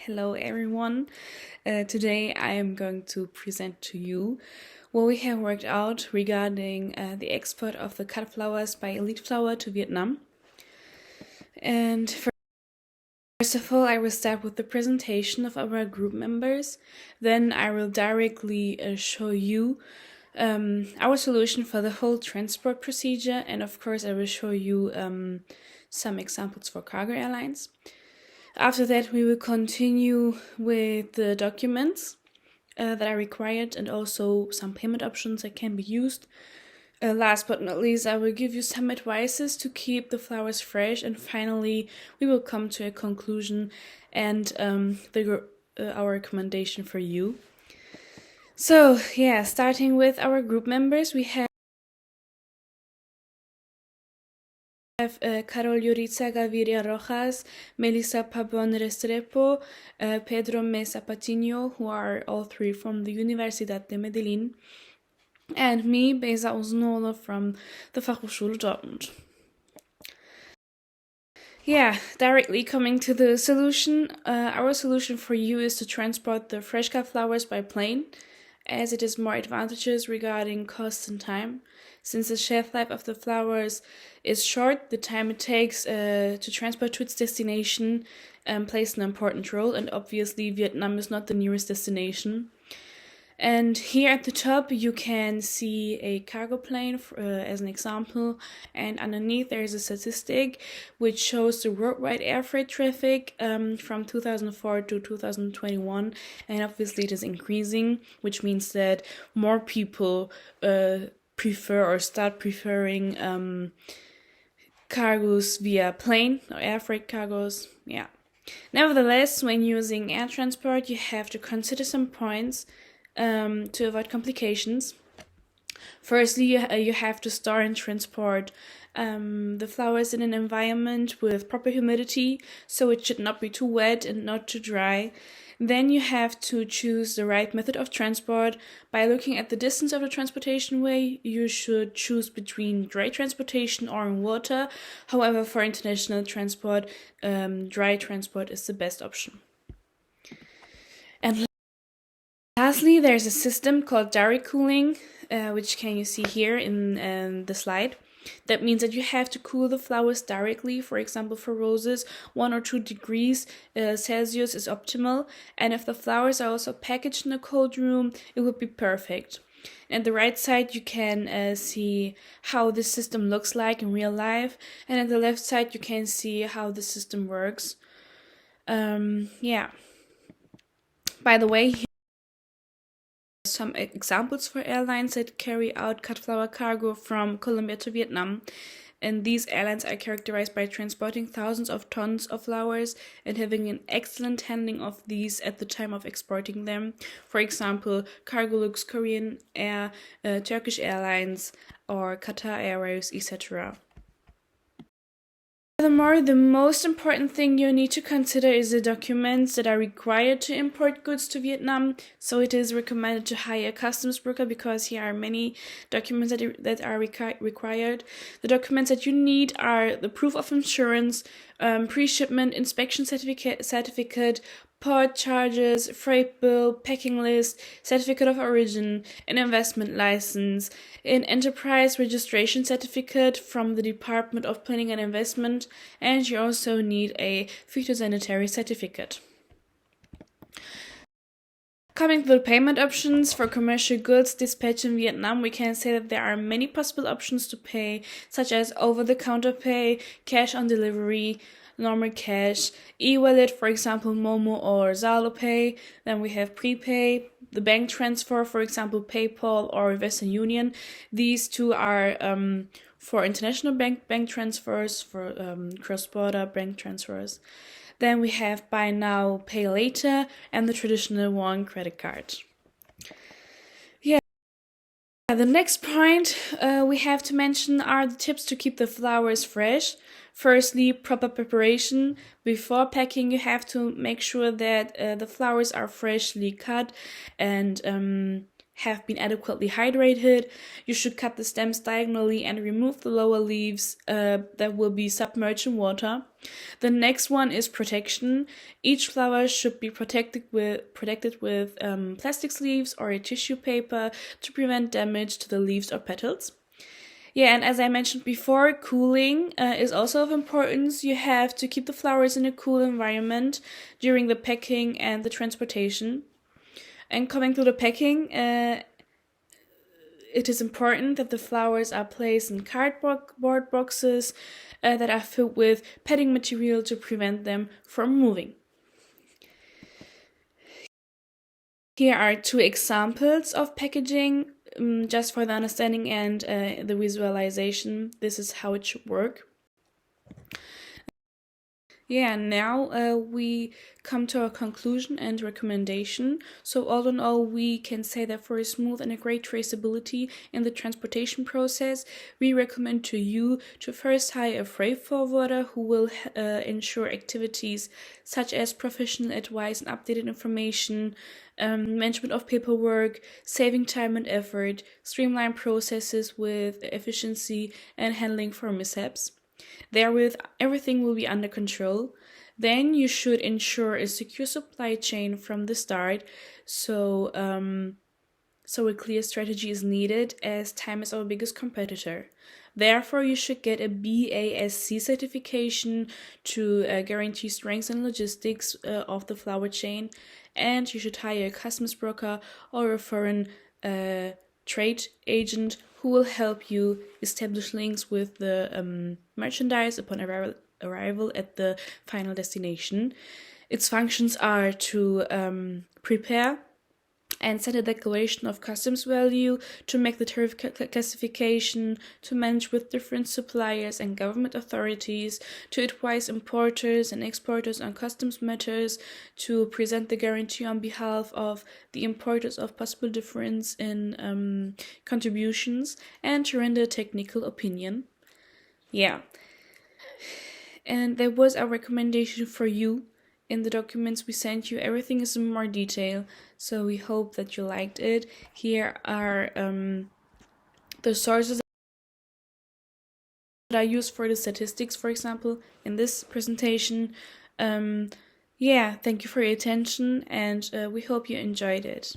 Hello everyone. Today I am going to present to you what we have worked out regarding the export of the cut flowers by Elite Flower to Vietnam. And first of all, I will start with the presentation of our group members. Then I will directly show you our solution for the whole transport procedure. And of course, I will show you some examples for cargo airlines. After that, we will continue with the documents that are required and also some payment options that can be used. Last but not least, I will give you some advices to keep the flowers fresh, and finally, we will come to a conclusion and our recommendation for you. So, starting with our group members, we have Carol Yuriza Gaviria Rojas, Melissa Pabon Restrepo, Pedro Mesa Patiño, who are all three from the Universidad de Medellín, and me, Beza Osnola, from the Fachhochschule Dortmund. Directly coming to the solution, our solution for you is to transport the fresh cut flowers by plane, as it is more advantageous regarding cost and time. Since the shelf life of the flowers is short, the time it takes to transport to its destination plays an important role, and obviously Vietnam is not the nearest destination. And here at the top you can see a cargo plane as an example, and underneath there is a statistic which shows the worldwide air freight traffic from 2004 to 2021, and obviously it is increasing, which means that more people prefer or start preferring cargos via plane or air freight cargos. Nevertheless, when using air transport, you have to consider some points to avoid complications. Firstly, you have to store and transport the flowers in an environment with proper humidity, so it should not be too wet and not too dry. Then you have to choose the right method of transport. By looking at the distance of the transportation way, you should choose between dry transportation or in water. However, for international transport, dry transport is the best option. And lastly, there's a system called direct cooling, which can you see here in the slide. That means that you have to cool the flowers directly. For example, for roses, 1 or 2 degrees Celsius is optimal. And if the flowers are also packaged in a cold room, it would be perfect. At the right side, you can see how this system looks like in real life. And at the left side, you can see how the system works. By the way, some examples for airlines that carry out cut flower cargo from Colombia to Vietnam. And these airlines are characterized by transporting thousands of tons of flowers and having an excellent handling of these at the time of exporting them. For example, Cargolux, Korean Air, Turkish Airlines, or Qatar Airways, etc. Furthermore, the most important thing you need to consider is the documents that are required to import goods to Vietnam. So it is recommended to hire a customs broker because here are many documents that are required. The documents that you need are the proof of insurance, pre-shipment inspection certificate, port charges, freight bill, packing list, certificate of origin, an investment license, an enterprise registration certificate from the Department of Planning and Investment, and you also need a phytosanitary certificate. Coming to the payment options for commercial goods dispatched in Vietnam, we can say that there are many possible options to pay, such as over-the-counter pay, cash on delivery, normal cash, e-wallet, for example, Momo or Zalo Pay. Then we have prepay, the bank transfer, for example, PayPal or Western Union. These two are for international bank transfers, for cross-border bank transfers. Then we have buy now, pay later, and the traditional one, credit card. The next point we have to mention are the tips to keep the flowers fresh. Firstly, proper preparation. Before packing, you have to make sure that the flowers are freshly cut and have been adequately hydrated. You should cut the stems diagonally and remove the lower leaves that will be submerged in water. The next one is protection. Each flower should be protected with plastic sleeves or a tissue paper to prevent damage to the leaves or petals. Yeah, and as I mentioned before, cooling is also of importance. You have to keep the flowers in a cool environment during the packing and the transportation. And coming to the packing, it is important that the flowers are placed in cardboard boxes that are filled with padding material to prevent them from moving. Here are 2 examples of packaging, just for the understanding and the visualization. This is how it should work. Yeah, now we come to a conclusion and recommendation. So all in all, we can say that for a smooth and a great traceability in the transportation process, we recommend to you to first hire a freight forwarder who will ensure activities such as professional advice and updated information, management of paperwork, saving time and effort, streamline processes with efficiency, and handling for mishaps. Therewith, everything will be under control. Then you should ensure a secure supply chain from the start, so a clear strategy is needed as time is our biggest competitor. Therefore, you should get a BASC certification to guarantee strength and logistics of the flower chain, and you should hire a customs broker or a foreign trade agent who will help you establish links with the merchandise upon arrival at the final destination. Its functions are to prepare and set a declaration of customs value, to make the tariff classification, to manage with different suppliers and government authorities, to advise importers and exporters on customs matters, to present the guarantee on behalf of the importers of possible difference in contributions, and to render technical opinion. Yeah. And there was a recommendation for you. In the documents we sent you, everything is in more detail, so we hope that you liked it. Here are the sources that I used for the statistics, for example, in this presentation. Yeah, thank you for your attention, and we hope you enjoyed it.